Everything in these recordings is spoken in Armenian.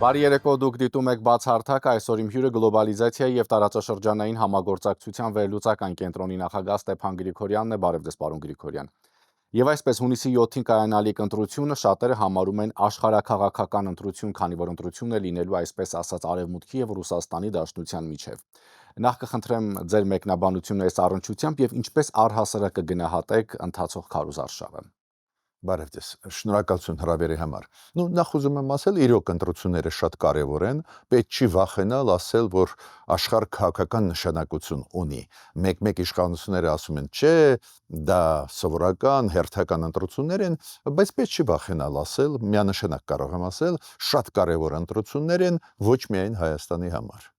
Բարի երեկո, դուք դիտում եք բացահարթակ, այսօր իմ հյուրը գլոբալիզացիայի եւ տարածաշրջանային համագործակցության վերլուծական կենտրոնի նախագահ Ստեփան Գրիգորյանն է, բարև ձեզ պարոն Գրիգորյան։ Եվ այսպես հունիսի 7-ին կայանալիք ընտրությունը շատերը համարում են աշխարհաքաղաքական ընտրություն, քանի որ ընտրությունն է լինելու այսպես ասած Արևմուտքի եւ Ռուսաստանի Դաշնության միջև։ Նախ կխնդրեմ ձեր մեկնաբանությունը այս առնչությամբ եւ ինչպես առհասարակ կգնահատեք ընթացող քարոզարշավը։ Բարև ձեզ, շնորհակալություն հրավերի համար։ Նախ ուզում եմ ասել, իրոք ընտրությունները շատ կարևոր են, պետք չի վախենալ ասել, որ աշխարհ քաղաքական նշանակություն ունի։ Մեկ-մեկ իշխանությունները ասում են, չէ, դա սովորական, հերթական ընտրություններ են, բայց պետք չի վախենալ ասել, միանշանակ կարող եմ ասել, շատ կարևոր ընտրություններ են ոչ միայն Հայաստանի համար։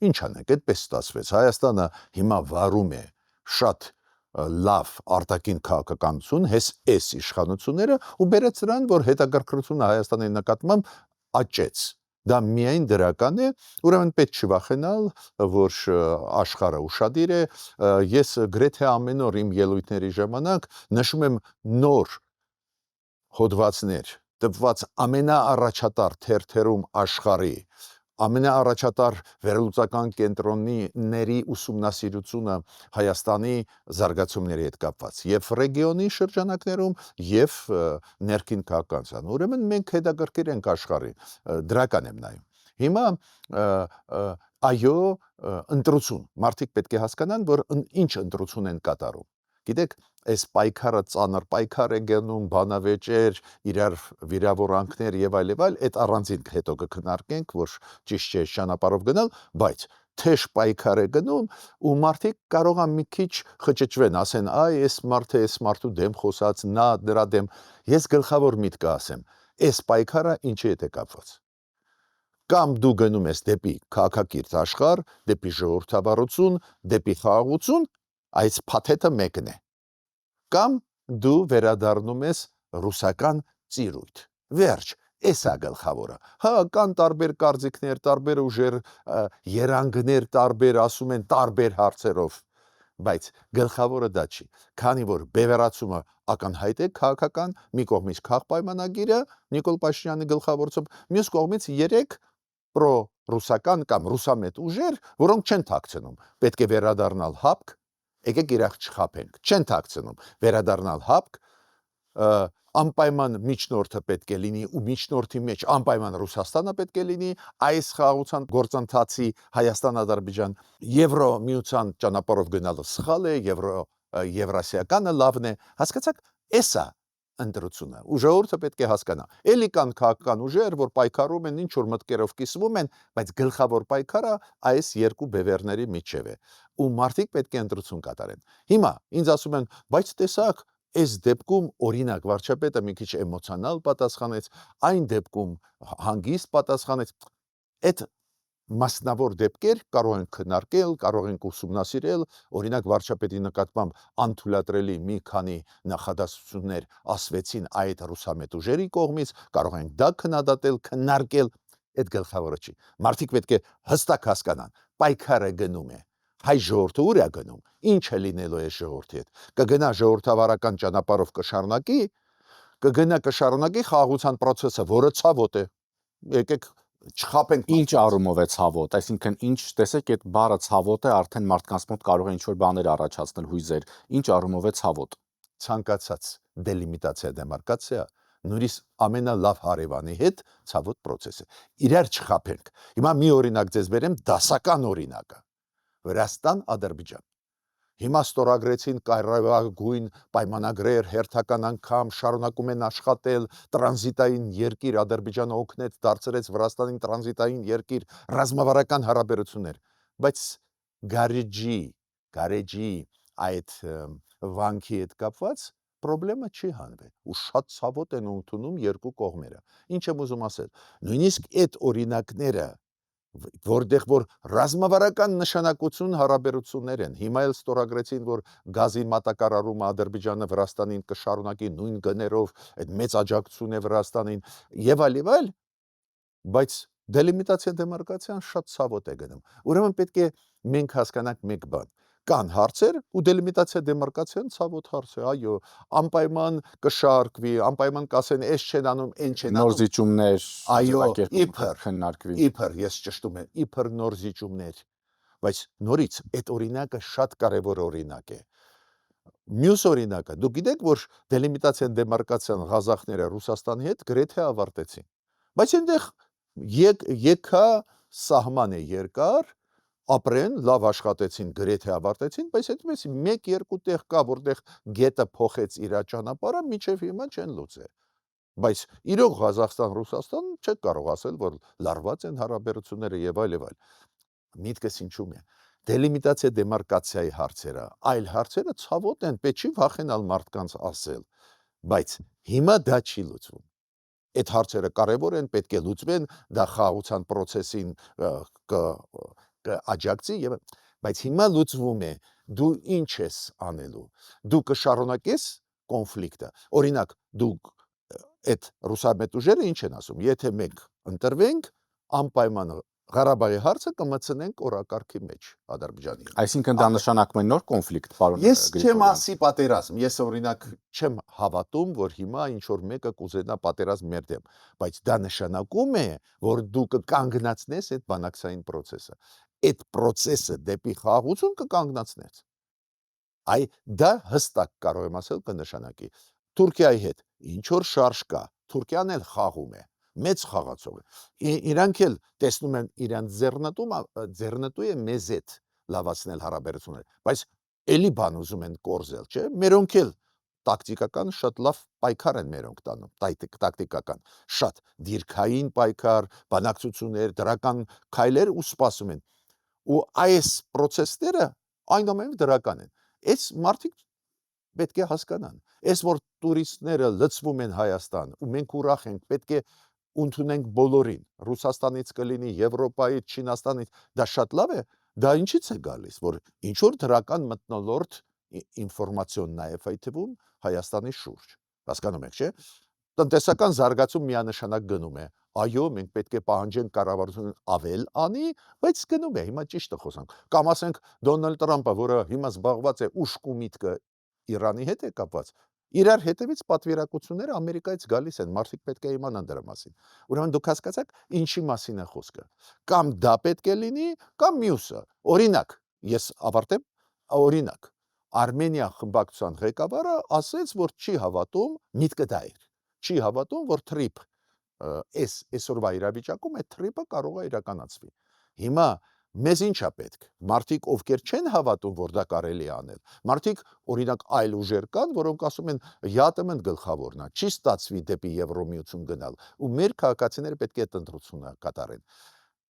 Ինչ անենք, այդպես ստացվեց։ Հայաստանը հիմա վարում է շատ լավ արտաքին քաղաքականություն, այս իշխանությունները ու բերեց նրան, որ հետաքրքրությունը Հայաստանի նկատմամբ աճեց։ Դա միայն դրական է, ուրեմն պետք չի վախենալ, որ աշխարհը ուշադիր է։ Ես գրեթե ամեն օր իմ ելույթների ժամանակ նշում եմ նոր հոդվածներ, տպված ամենաառաջատար թերթերում աշխարհի ամենաառաջատար վերլուծական կենտրոնների ուսումնասիրությունը Հայաստանի զարգացումների հետ կապված եւ ռեգիոնի շրջանակներում եւ ներքին քաղաքացիական։ Ուրեմն մենք հետաքրքիր ենք աշխարհի, դրական եմ նայում։ Հիմա այո, ընտրություն։ Մարդիկ պետք է հասկանան, որ ինչ ընտրություն են կատարում։ Գիտեք, այս պայքարը ծանր պայքար է գնում, բանավեճեր, իրար վիրավորանքներ եւ այլ, այդ առանձին հետո կքննարկենք, որ ճիշտ չէ ճանապարհով գնալ, բայց թեժ պայքար է գնում ու մարդիկ կարող են մի քիչ խճճվեն, ասեն, այ այս մարդը այս մարդու դեմ խոսած, նա դրա դեմ։ Ես գլխավոր միտքը ասեմ, այս պայքարը ինչի հետ է կապված։ Կամ դու գնում ես դեպի քաղաքակիրթ աշխարհ, դեպի ժողովրդավարություն, դեպի խաղաղություն, այս փաթեթը մեկն է։ Կամ դու վերադառնում ես ռուսական ծիրույթ։ Վերջ, էսա գլխավորը։ Հա, կան տարբեր կարծիքներ, տարբեր ուժեր, երանգներ տարբեր, ասում են տարբեր հարցերով, բայց գլխավորը դա չի, քանի որ բևեռացումը ակնհայտ է քաղաքական, մի կողմից քաղաքապայմանագիրը Նիկոլ Փաշինյանի գլխավորությամբ, մյուս կողմից 3 պրո-ռուսական կամ ռուսամետ ուժեր, որոնք չեն թաքցնում, պետք է վերադառնալ հապկ, եկեք իրար չխաբենք, չեն թաքցնում, վերադառնալ հապկ, անպայման միջնորդը պետք է լինի ու միջնորդի մեջ անպայման Ռուսաստանը պետք է լինի, այս խաղաղության գործընթացի Հայաստան-Ադրբեջան Եվրոմիության ճանապարհով գնալը սխալ է, Եվրասիականը լավն է, հասկացաք, էսա ընտրությունը։ Ու ժողովուրդը պետք է հասկանա։ Էլի կան քաղաքական ուժեր, որ պայքարում են, ինչ որ մտքերով կիսվում են, բայց գլխավոր պայքարը այս երկու բևեռների միջև է։ Ու մարդիկ պետք է ընտրություն կատարեն։ Հիմա ինձ ասում են, բայց տեսակ, այս դեպքում օրինակ վարչապետը մի քիչ էմոցիոնալ պատասխանեց, այն դեպքում հանգիստ պատասխանեց։ Այդ մասնավոր դեպքեր կարող են քննարկել, կարող են ուսումնասիրել, օրինակ վարչապետի նկատմամբ անթույլատրելի մի քանի նախադասություններ ասվեցին այդ ռուսամետ ուժերի կողմից, կարող են դա քննադատել, քննարկել, այդ գլխավորը չի։ Մարդիկ պետք է հստակ հասկանան, պայքարը գնում է։ Հայ ժողովուրդը ուր է գնում, ինչ է լինելու է ժողովրդի հետ։ Կգնա ժողովրդավարական ճանապարհով կշարունակի խաղաղության process-ը, որը ցավոտ է։ Եկեք չխաբենք։ Ինչ առումով է ցավոտ, այսինքն ինչ, տեսեք, այդ բառը ցավոտ է, արդեն մարդկանց մոտ կարող է ինչ-որ բաներ առաջացնել, հույզեր, ինչ առումով է ցավոտ։ Ցանկացած դելիմիտացիա, դեմարկացիա նույնիսկ ամենալավ հարևանի հետ ցավոտ process է։ Իրար չխաբենք։ Հիմա մի օրինակ ձեզ բերեմ, դասական օրինակը։ Վրաստան, Ադրբեջան։ Հիմա ստորագրեցին կայռագույն պայմանագրեր, հերթական անգամ շարունակում են աշխատել, տրանզիտային երկիր Ադրբեջանը օգնեց, դարձրեց Վրաստանին տրանզիտային երկիր, ռազմավարական հարաբերություններ, բայց գարեջի այդ վանքի հետ կապված պրոբլեմը չի հանվել ու շատ ցավոտ են ընդունում երկու կողմերը։ Ինչ եմ ուզում ասել, նույնիսկ այդ օրինակները որտեղ որ ռազմավարական նշանակություն հարաբերություններ են։ Հիմա էլ ստորագրեցին, որ գազի մատակարարումը Ադրբեջանը Վրաստանին կշարունակի նույն գներով, այդ մեծ աջակցություն է Վրաստանին եւ այլ, բայց դելիմիտացիա դեմարկացիան շատ ցավոտ է գնում։ Ուրեմն պետք է մենք հասկանանք մեկ բան։ կան հարցեր ու դելիմիտացիա դեմարկացիան ցավոտ հարց է, այո, անպայման կշարքվի, անպայման կասեն, այս չեն անում, այն չեն Նոր անում։ զիջումներ, Այո, ձևակերպում քննարկվի։ իբր, ես ճշտում եմ, իբր նոր զիջումներ, բայց նորից այդ օրինակը շատ կարևոր օրինակ է։ Մյուս օրինակը, դուք գիտեք, որ դելիմիտացիան դեմարկացիան ղազախները Ռուսաստանի հետ գրեթե ավարտեցին։ Բայց այնտեղ եկա սահման է երկար, ապրեն, լավ աշխատեցին, գրեթե ավարտեցին, բայց այդպես 1-2 տեղ կա, որտեղ գետը փոխեց իր ճանապարհը, միջև հիմա չեն լուծել։ Բայց իրոք Ղազախստան-Ռուսաստան չեք կարող ասել, որ լարված են հարաբերությունները եւ այլ եւ այլ։ Միտքս ինչու՞մ է։ Դելիմիտացիա դեմարկացիայի հարցերը, այլ հարցերը ցավոտ են, պետք չի վախենալ մարդկանց ասել, բայց հիմա դա չի լուծվում։ Այդ հարցերը կարևոր են, պետք է լուծվեն, դա խաղաղության process-ին կաջակցի եւ բայց հիմա լուծվում է, դու ինչ ես անելու։ Դու կշարունակես կոնֆլիկտը։ Օրինակ, դու այդ ռուսամետ ուժերը ինչ են ասում, եթե մենք ընտրվենք, անպայման Ղարաբաղի հարցը կմցնենք օրակարգի մեջ Ադրբեջանի հետ։ Այսինքն դա նշանակում է նոր կոնֆլիկտ, պարոն Ես չեմ Գրիգորյան։ ասի պատերազմ, ես օրինակ չեմ հավատում, որ հիմա ինչ որ մեկը կուզենա պատերազմ մեր դեմ, բայց դա նշանակում է, որ դու կկանգնացնես այդ բանակցային process-ը։ Այդ process-ը դեպի խաղաղություն կկանգնացնես։ Այ դա հստակ կարող եմ ասել կնշանակի։ Թուրքիայի հետ ինչ որ շարժ կա, Թուրքիան էլ խաղում է, մեծ խաղացող է։ Իրանք էլ տեսնում են իրանց ձեռնտու է մեզ հետ լավացնել հարաբերությունները, բայց էլի բան ուզում են կորզել, չէ՞։ Մերոնք էլ տակտիկական շատ լավ պայքար են մերոնք տանում, տակտիկական, շատ դիրքային պայքար, բանակցություններ, դրական քայլեր ու սպասում են։ Ու այս process-ները այնուամենայնիվ դրական են։ Այս մարդիկ պետք է հասկանան։ Այս որ տուրիստները լցվում են Հայաստան ու մենք ուրախ ենք, պետք է ընդունենք բոլորին, Ռուսաստանից կլինի, Եվրոպայից, Չինաստանից, դա շատ լավ է, դա ինչից է գալիս, որ ինչ որ դրական մթնոլորտ ինֆորմացիոն նաև այդ թվում Հայաստանի շուրջ։ Հասկանում եք, չէ՞։ Տնտեսական զարգացում միանշանակ գնում է։ Այո, մենք պետք է պահանջենք կառավարությունը ավել անի, բայց գնում է, հիմա ճիշտը խոսանք։ Կամ ասենք Դոնալդ Տրամպը, որը հիմա զբաղված է ուշք ու միտքը Իրանի հետ է կապված, իրար հետևից պատվիրակությունները Ամերիկայից գալիս են, մարդիկ պետք է իմանան դրա մասին։ Ուրեմն դուք հասկացաք, ինչի մասին է խոսքը։ Կամ դա պետք է լինի, կամ մյուսը։ Օրինակ, ես ավարտեմ, օրինակ, Արմենիա խմբակցության ղեկավարը ասեց, որ չի հավատում, միտքը դա էր։ Չի հավատում, որ թրիփ այսօրվա իրավիճակում այդ թրիփը կարող է իրականացվի։ Հիմա մեզ ինչա պետք։ Մարդիկ, ովքեր չեն հավատում, որ դա կարելի է անել։ Մարդիկ, օրինակ, այլ ուժեր կան, որոնք ասում են, յատմն գլխավորն է, չի ստացվի դեպի Եվրոմիություն գնալ, ու մեր քաղաքացիները պետք է այդ ընտրությունը կատարեն։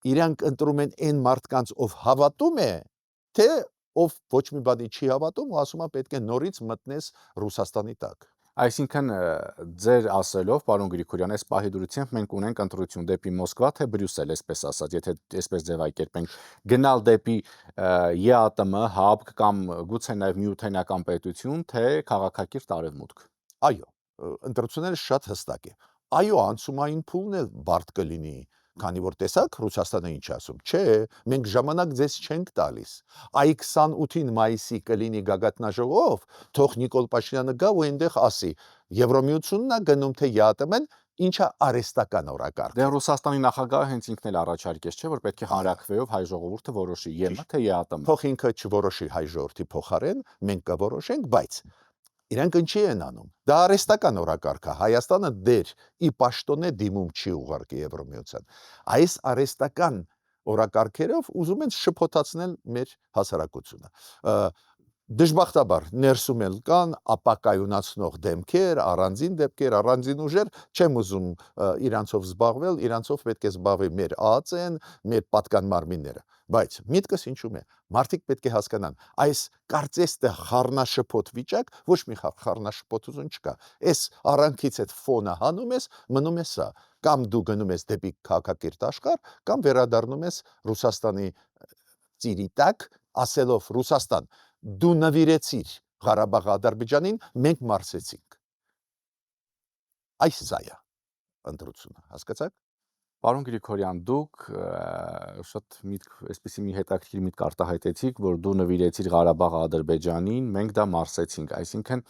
Իրանք ընտրում են այն մարդկանց, ով հավատում է, թե ով ոչ մի բանի չի հավատում, ու ասում է պետք է նորից մտնես Ռուսաստանի տակ։ Այսինքն ձեր ասելով, պարոն Գրիգորյան, այս պահի դրությամբ մենք ունենք ընտրություն դեպի Մոսկվա, թե Բրյուսել, այսպես ասած, եթե այսպես ձևակերպենք, գնալ դեպի ԵԱՏՄ, ՀԱԲԿ կամ գուցե նաև միութենական պետություն, թե քաղաքակիրթ արևմուտք։ Այո, ընտրությունները շատ հստակ է։ Այո, անցումային փուլն էլ բարդ կլինի, քանի որ տեսակ Ռուսաստանը ինչ ասում, չէ, մենք ժամանակ ձեզ չենք տալիս։ Այ 28-ին մայիսի կլինի գագաթնաժողով, թող Նիկոլ Փաշինյանը գա ու այնտեղ ասի, Եվրոմիությունն է գնում թե ԵԱՏՄ-ն, ինչա արհեստական օրակարգ։ Դե Ռուսաստանի նախագահը հենց ինքն էլ առաջարկեց, չէ, որ պետք է հանրաքվեով հայ ժողովուրդը որոշի ԵՄ թե ԵԱՏՄ։ Թող ինքը չորոշի հայ ժողովրդի փոխարեն, մենք կորոշենք, բայց իրանք ինչի են անում։ Դա արհեստական օրակարգ է։ Հայաստանը դեր ի պաշտոնե դիմում չի ուղարկի Եվրոմիության։ Այս արհեստական օրակարգերով ուզում են շփոթացնել մեր հասարակությունը։ Դժբախտաբար ներսում էլ կան ապակայունացնող դեմքեր, առանձին դեպքեր, առանձին ուժեր, չեմ ուզում իրանցով զբաղվել, իրանցով պետք է զբաղվի մեր ԱԱՑ-ն, մեր պատկան մարմինները, բայց միտքս ինչու՞մ է։ Մարդիկ պետք է հասկանան, այս կարծես թե խառնաշփոթ վիճակ, ոչ մի խառնաշփոթություն չկա։ Այս առանքից այդ ֆոնը հանում ես, մնում է սա, կամ դու գնում ես դեպի քաղաքակիրթ աշխարհ, կամ վերադառնում ես Ռուսաստանի ծիրի տակ, ասելով Ռուսաստան, դու նվիրեցիր Ղարաբաղը Ադրբեջանին, մենք մարսեցինք։ Այս զայա ընտրությունը, հասկացաք։ Պարոն Գրիգորյան, դուք շատ այսպեսի մի հետաքրքիր միտք արտահայտեցիք, որ դու նվիրեցիր Ղարաբաղը Ադրբեջանին, մենք դա մարսեցինք, այսինքն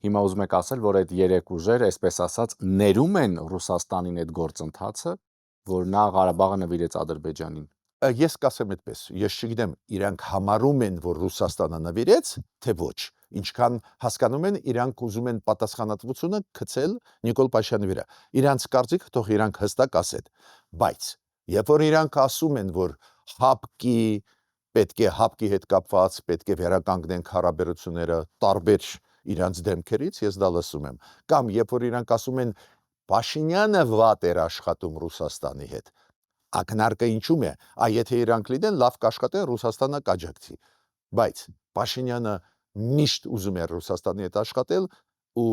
հիմա ուզում եք ասել, որ այդ երեք ուժերը, այսպես ասած, ներում են Ռուսաստանին այդ գործընթացը, որ նա Ղարաբաղը նվիրեց Ադրբեջանին։ Ես կասեմ այդպես, ես չգիտեմ, իրանք համարում են, որ Ռուսաստանը նվիրեց, թե ոչ, ինչքան հասկանում են, իրանք ուզում են պատասխանատվությունը գցել Նիկոլ Փաշինյանի վրա։ Իրանց կարծիքը թող իրանք հստակ ասեն, բայց երբ որ իրանք ասում են, որ պետք է հապկի հետ կապված, պետք է վերականգնենք հարաբերությունները տարբեր իրանց դեմքերից, ես դա լսում եմ, կամ երբ որ իրանք ասում են Փաշինյանը վատ էր աշխատում Ռուսաստանի հետ, ակնարկը ինչու՞մ է, եթե իրանք լինեն, լավ կաշխատեն, Ռուսաստանը կաջակցի։ Բայց Փաշինյանը միշտ ուզում է Ռուսաստանի հետ աշխատել ու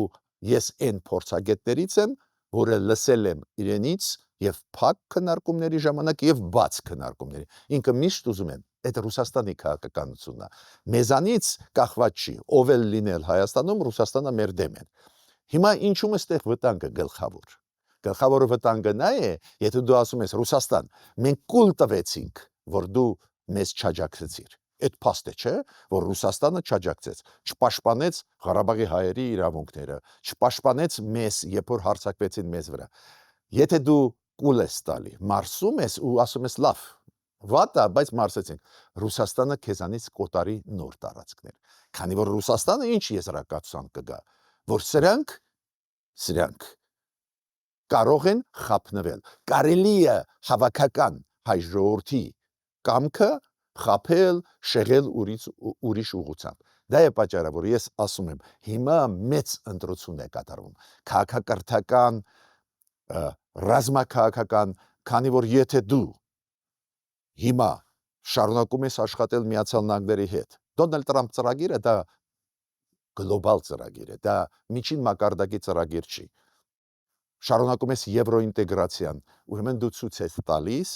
ես այն փորձագետներից եմ, որը լսել եմ իրենից եւ փակ քննարկումների ժամանակ եւ բաց քննարկումների։ Ինքը միշտ ուզում է այդ Ռուսաստանի քաղաքականությունն է։ Մեզանից կախված չի, ով էլ լինել Հայաստանում, Ռուսաստանը մեր դեմ է։ Հիմա ինչու՞ էստեղ վտանգը գլխավոր։ Գլխավոր վտանգը նա է, եթե դու ասում ես Ռուսաստան, մենք կուլ տվեցինք, որ դու մեզ չաջակցեցիր։ Այդ փաստ է, չէ, որ Ռուսաստանը չաջակցեց, չպաշտպանեց Ղարաբաղի հայերի իրավունքները, չպաշտպանեց մեզ, երբ որ հարձակվեցին մեզ վրա։ Եթե դու կուլ ես տալի, մարսում ես ու ասում ես լավ, վատա, բայց մարսեցինք, Ռուսաստանը քեզանից կոտարի նոր տարածքներ։ Քանի որ Ռուսաստանը ինչ եզրակացության կգա, որ սրանք կարող են խափնվել։ Կարելի է հավաքական հայ ժողովրդի կամքը խափել, շեղել ուրիշ ուղղությամբ։ Դա է պատճառը, որ ես ասում եմ, հիմա մեծ ընտրություն է կատարվում։ Քաղաքակրթական, ռազմաքաղաքական, քանի որ եթե դու հիմա շարունակում ես աշխատել Միացյալ Նահանգների հետ, Դոնալդ Տրամփ ծրագիրը դա գլոբալ ծրագիր է, դա միջին մակարդակի ծրագիր չի։ Շարունակում ես եվրոինտեգրացիան, ուրեմն դու ցույց ես տալիս,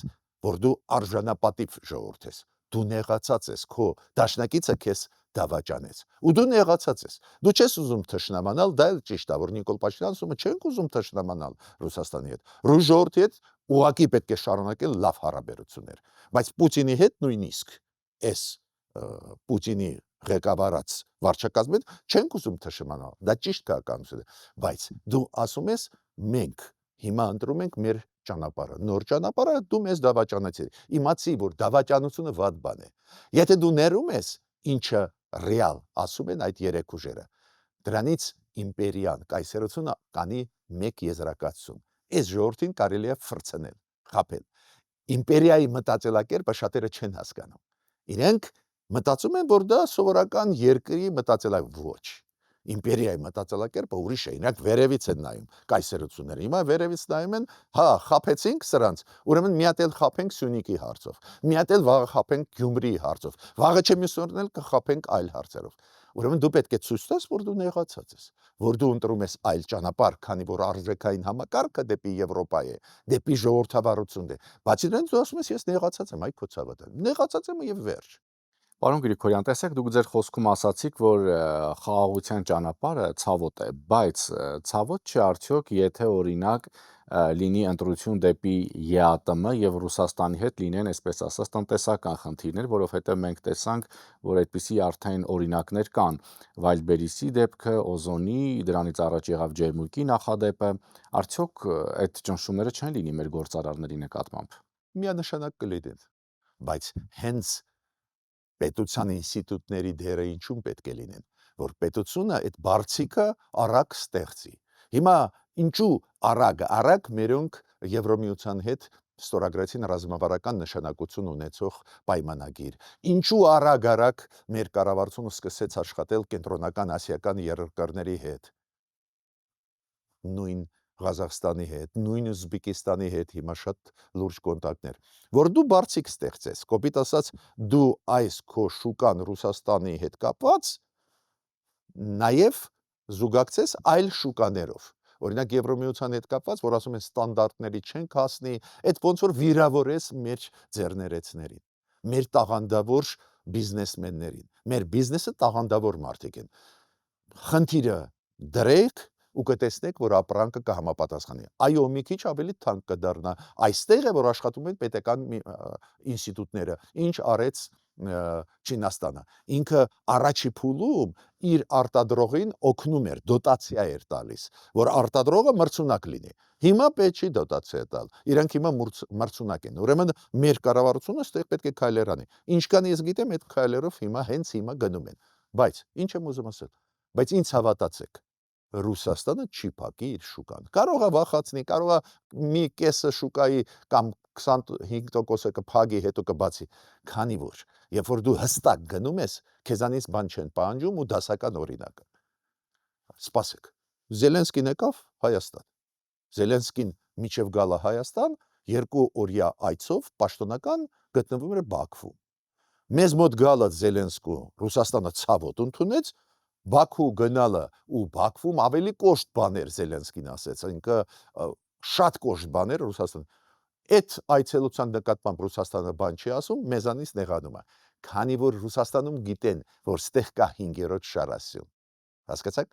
որ դու արժանապատիվ ժողովուրդ ես։ Դու նեղացած ես, քո դաշնակիցը քեզ դավաճանեց։ Ու դու նեղացած ես։ Դու չես ուզում թշնամանալ, դա էլ ճիշտ է, որ Նիկոլ Փաշինյանն ասում է, չենք ուզում թշնամանալ Ռուսաստանի հետ։ Ռուս ժողովրդի հետ ուղղակի պետք է շարունակել լավ հարաբերություններ։ Բայց Պուտինի հետ նույնիսկ էս Պուտինի ղեկավարած վարչակազմը չենք ուզում թշնամանալ։ Դա ճիշտ քաղաքականություն է, բայց դու ասում ես մենք հիմա ընտրում ենք մեր ճանապարհը, նոր ճանապարհը դու մեզ դավաճանեցիր։ Իմացի, որ դավաճանությունը վատ բան է։ Եթե դու ներում ես, ինչը ռեալ ասում են այդ երեք ուժերը, դրանից իմպերիան կայսերությունը կանի մեկ եզրակացություն։ Այս ժողովրդին կարելի է ֆրցնել, խաբել։ Իմպերիայի մտածելակերպը շատերը չեն հասկանում։ Իրենք մտածում են, որ դա սովորական երկրի մտածելակերպ ոչ։ Իմպերիայի մտածելակերպը ուրիշ է, իրանք վերևից են նայում կայսերությունները։ Հիմա վերևից նայում են, հա, խափեցինք սրանց, ուրեմն մի հատ էլ խափենք Սյունիքի հարցով, մի հատ էլ վաղը խափենք Գյումրիի հարցով, վաղը չմիսօրն էլ կխափենք այլ հարցերով։ Ուրեմն դու պետք է ցույց տաս, որ դու նեղացած ես, որ դու ընտրում ես այլ ճանապարհ, քանի որ արժեքային համակարգը դեպի Եվրոպա է, դեպի ժողովրդավարությունն է։ Բացի դրանից դու ասում ես ես նեղացած եմ, այ քո ցավը։ Նեղացած եմ եւ վերջ։ Պարոն Գրիգորյան, տեսեք, դուք ձեր խոսքում ասացիք, որ խաղաղության ճանապարհը ցավոտ է, բայց ցավոտ չի արդյոք, եթե օրինակ լինի ընտրություն դեպի ԵԱՏՄ եւ Ռուսաստանի հետ լինեն, այսպես ասած, տնտեսական խնդիրներ, որովհետեւ մենք տեսանք, որ այդպիսի արդեն օրինակներ կան, Վայլբերիսի դեպքը, Օզոնի, դրանից առաջ եղավ Ջերմուկի նախադեպը, արդյոք այդ ճնշումները չեն լինի մեր գործարարների նկատմամբ։ Միանշանակ կլինեն, բայց հենց պետության ինստիտուտների դերը ինչու պետք է լինեն, որ պետությունը այդ բարձիկը արագ ստեղծի։ Հիմա ինչու արագ մերոնք Եվրոմիության հետ ստորագրեցին ռազմավարական նշանակություն ունեցող պայմանագիր։ Ինչու արագ մեր կառավարությունը սկսեց աշխատել կենտրոնական ասիական երկրների հետ։ Նույն Ղազախստանի հետ, նույն Ուզբեկիստանի հետ հիմա շատ լուրջ կոնտակտներ, որ դու բարձիկ ստեղծես, կոպիտ ասած, դու այս քո շուկան Ռուսաստանի հետ կապված նաև զուգակցես այլ շուկաներով։ Օրինակ Եվրոմիության հետ կապված, որ ասում են ստանդարտների չենք հասնի, այդ ոնց որ վիրավորես մեր ձեռներեցներին, մեր տաղանդավոր բիզնեսմեններին։ Մեր բիզնեսը տաղանդավոր մարդիկ են։ Խնդիրը դրեք ու կտեսնեք, որ ապրանքը կհամապատասխանի։ Այո, մի քիչ ավելի թանկ կդառնա։ Այստեղ է, որ աշխատում են պետական ինստիտուտները, ինչ արեց Չինաստանը։ Ինքը առաջի փուլում իր արտադրողին օգնում էր, դոտացիա էր տալիս, որ արտադրողը մրցունակ լինի։ Հիմա պետք չի դոտացիա տալ։ Իրանք հիմա մրցունակ են։ Ուրեմն մեր կառավարությունը ստեղ պետք է քայլեր անի։ Ինչքան ես գիտեմ, այդ քայլերով հիմա գնում են։ Բայց ինչ եմ ուզում ասել։ Բայց ինձ հավատացեք, Ռուսաստանը չի փակի իր շուկան։ Կարող է վախացնի, կարող է մի կեսը շուկայի կամ 25%-ը կփակի, հետո կբացի։ Քանի որ երբ որ դու հստակ գնում ես, քեզանից բան չեն պահանջում ու դասական օրինակը։ Սպասեք։ Զելենսկին եկավ Հայաստան։ Զելենսկին միջև գալը Հայաստան 2 օրյա այցով պաշտոնական գտնվում էր Բաքվում։ Մեզ մոտ գալը Զելենսկու Ռուսաստանը ցավոտ ընդունեց, Բաքու գնալը ու Բաքվում ավելի կոշտ բաներ Զելենսկին ասեց, ինքը շատ կոշտ բաներ Ռուսաստան։ Այդ այցելության նկատմամբ Ռուսաստանը բան չի ասում, մեզանից նեղանում է։ Քանի որ Ռուսաստանում գիտեն, որ ստեղ կա 5-րդ շարասյուն։ Հասկացաք։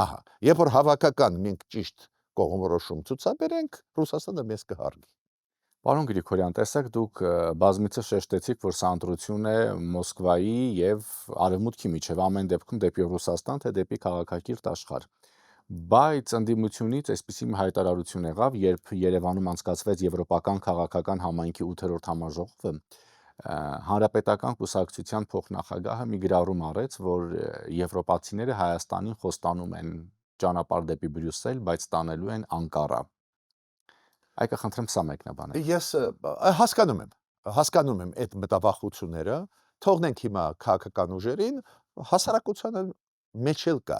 Ահա, երբ որ հավաքական մենք ճիշտ կողմնորոշում ցուցաբերենք, Ռուսաստանը մեզ կհարգի։ Պարոն Գրիգորյան, տեսեք, դուք բազմիցս շեշտեցիք, որ սա ընտրություն է Մոսկվայի եւ Արևմուտքի միջև, ամեն դեպքում դեպի Ռուսաստան, թե դեպի քաղաքակիրթ աշխարհ։ Բայց ընդդիմությունից այսպիսի մի հայտարարություն եղավ, երբ Երևանում անցկացվեց Եվրոպական քաղաքական համայնքի 8-րդ համաժողովը, Հանրապետական կուսակցության փոխնախագահը մի գրառում արեց, որ եվրոպացիները Հայաստանին խոստանում են ճանապարհ դեպի Բրյուսել, բայց տանելու են Անկարա։ Այկը խնդրեմ սա մեկնաբանել։ Ես հասկանում եմ այդ մտավախությունները, թողնենք հիմա քաղաքական ուժերին, հասարակությանը մեջ էլ կա։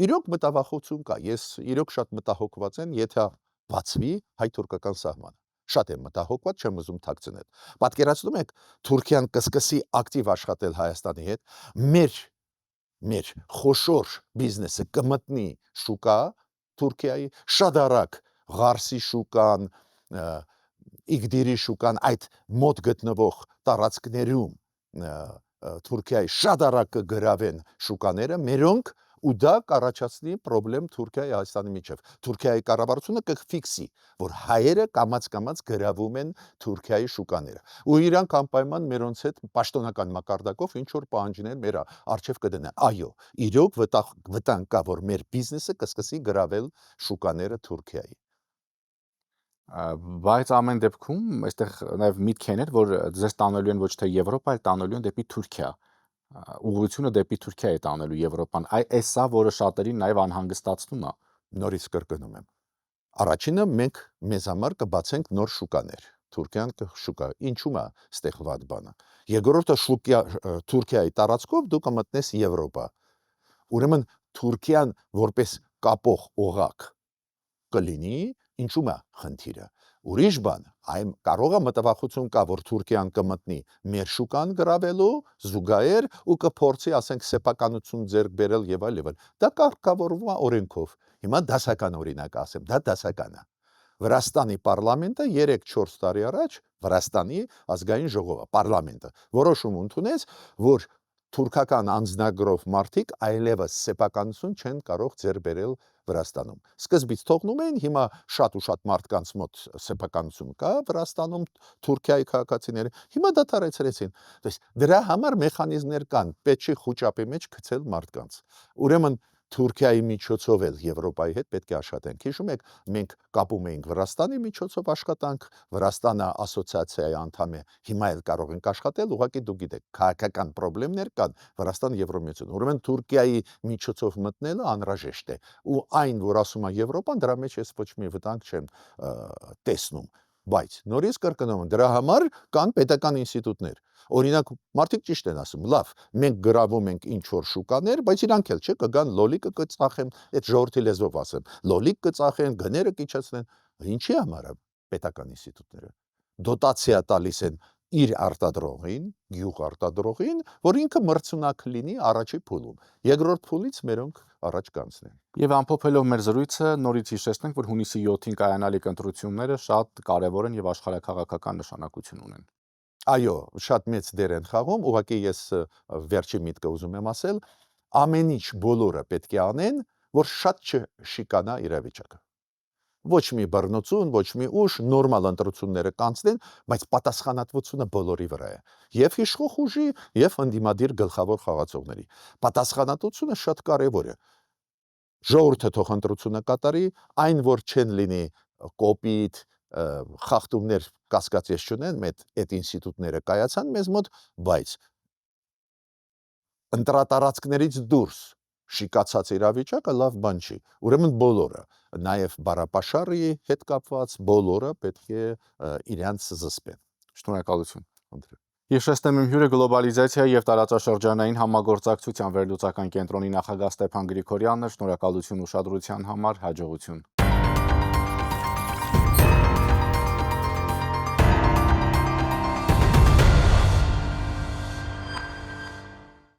Իրոք մտավախություն կա, ես իրոք շատ մտահոգված եմ, եթե բացվի հայ-թուրքական սահմանը։ Շատ եմ մտահոգված, չեմ ուզում թաքցնել։ Պատկերացնում եք, Թուրքիան կսկսի ակտիվ աշխատել Հայաստանի հետ, մեր խոշոր բիզնեսը կմտնի շուկա Թուրքիայի, շատ արագ Ղարսի շուկան, Իգդիրի շուկան, այդ մոտ գտնվող տարածքներում Թուրքիայի շատ արագ կգրավեն շուկաները, մերոնք ու դա կառաջացնի խնդրեմ Թուրքիայի Հայաստանի միջև։ Թուրքիայի կառավարությունը կֆիքսի, որ հայերը կամաց գրավում են Թուրքիայի շուկաները։ Ու իրանք անպայման մերոնց հետ պաշտոնական մակարդակով ինչ որ պահանջներ մեր արժև կդնեն։ Այո, իրոք վտանգ կա, որ մեր բիզնեսը կսկսի գրավել շուկաները Թուրքիայի։ Բայց ամեն դեպքում այստեղ նաև միտքն էր, որ ձեզ տանելու են ոչ թե Եվրոպա, այլ տանելու են դեպի Թուրքիա։ Ուղղությունը դեպի Թուրքիա է տանելու Եվրոպան։ Այս սա, որը շատերին նաև անհանգստացնում է։ Նորից կրկնում եմ։ Առաջինը մենք մեզ համար կբացենք նոր շուկաներ։ Թուրքիան շուկա։ Ինչու՞մ է ստեղ վատ բանը։ Երկրորդը Թուրքիայի տարածքով դու կմտնես Եվրոպա։ Ուրեմն Թուրքիան որպես կապող օղակ կլինի, ինչու՞մ է խնդիրը։ Ուրիշ բան, այն կարող է մտավախություն կա, որ Թուրքիան կմտնի մեր շուկան գրավելու զուգահեռ ու կփորձի, ասենք, սեփականություն ձեռք բերել եւ այլ եւ այլ։ Դա կարգավորվում է օրենքով։ Հիմա դասական օրինակ ասեմ, դա դասական է։ Վրաստանի պարլամենտը 3-4 տարի առաջ Վրաստանի ազգային ժողովը, պարլամենտը որոշում ընդունեց, որ թուրքական անձնագրով մարդիկ այլևս սեփականություն չեն կարող ձեռք բերել Վրաստանում։ Սկզբից թողնում էին, հիմա շատ ու շատ մարդկանց մոտ սեփականություն կա Վրաստանում, Թուրքիայի քաղաքացիները, հիմա դադարեցրեցին։ Դրա համար մեխանիզմներ կան, պետք չի խոճապի մեջ գցել մարդկանց։ Ուրեմն Թուրքիայի միջոցով էլ Եվրոպայի հետ պետք է աշխատենք։ Հիշում եք, մենք կապում էինք Վրաստանի միջոցով աշխատանք, Վրաստանը ասոցիացիայի անդամ է, հիմա էլ կարող ենք աշխատել, ուղղակի դուք գիտեք, քաղաքական խնդիրներ կան Վրաստան Եվրոմիություն։ Ուրեմն Թուրքիայի միջոցով մտնելը անհրաժեշտ է։ Ու այն, որ ասում է Եվրոպան, դրա մեջ ես ոչ մի վտանգ չեմ տեսնում։ Բայց նորից կրկնում եմ, դրա համար կան պետական ինստիտուտներ։ Օրինակ, մարդիկ ճիշտ են ասում, լավ, մենք գրավում ենք ինչ որ շուկաներ, բայց իրանք էլ չէ, կգան լոլիկը կծախեն, այդ ժողովրդի լեզվով ասեմ, լոլիկ կծախեն, գները կիչացնեն, ինչի համար է պետական ինստիտուտները։ Դոտացիա տալիս են իր արտադրողին, գյուղ արտադրողին, որ ինքը մրցունակ լինի առաջի փուլում։ Երկրորդ փուլից մերոնք առաջ կանցնեն։ Եվ ամփոփելով մեր զրույցը, նորից հիշեցնենք, որ հունիսի 7-ին կայանալիք ընտրությունները շատ կարևոր են եւ աշխարհակաղակական նշանակություն ունեն։ Այո, շատ մեծ դեր են խաղում, ուղղակի ես վերջի միտքը ուզում եմ ասել, ամեն ինչ բոլորը պետք է անեն, որ շատ չշիկանա իրավիճակը։ Ոչ մի բռնություն, ոչ մի ուժ նորմալ ընտրությունները կանցնեն, բայց պատասխանատվությունը բոլորի վրա է։ Եվ իշխող ուժի, եւ ընդդիմադիր գլխավոր խաղացողների։ Պատասխանատվությունը շատ կարեւոր է։ Ժողովուրդը թող ընտրությունը կատարի, այն որ չեն լինի կոպիտ խախտումներ կասկածես չունեն, այդ ինստիտուտները կայացան մեզ մոտ, բայց ընտրատարածքներից դուրս շիկացած իրավիճակը լավ բան չի։ Ուրեմն բոլորը, նաև բարապաշարի հետ կապված բոլորը պետք է իրանց զսպեն։ Շնորհակալություն, Անդրեյ։ Հիշեցնեմ իմ հյուրը գլոբալիզացիայի եւ տարածաշրջանային համագործակցության վերլուծական կենտրոնի նախագահ Ստեփան Գրիգորյանն է։ Շնորհակալություն ուշադրության համար, հաջողություն։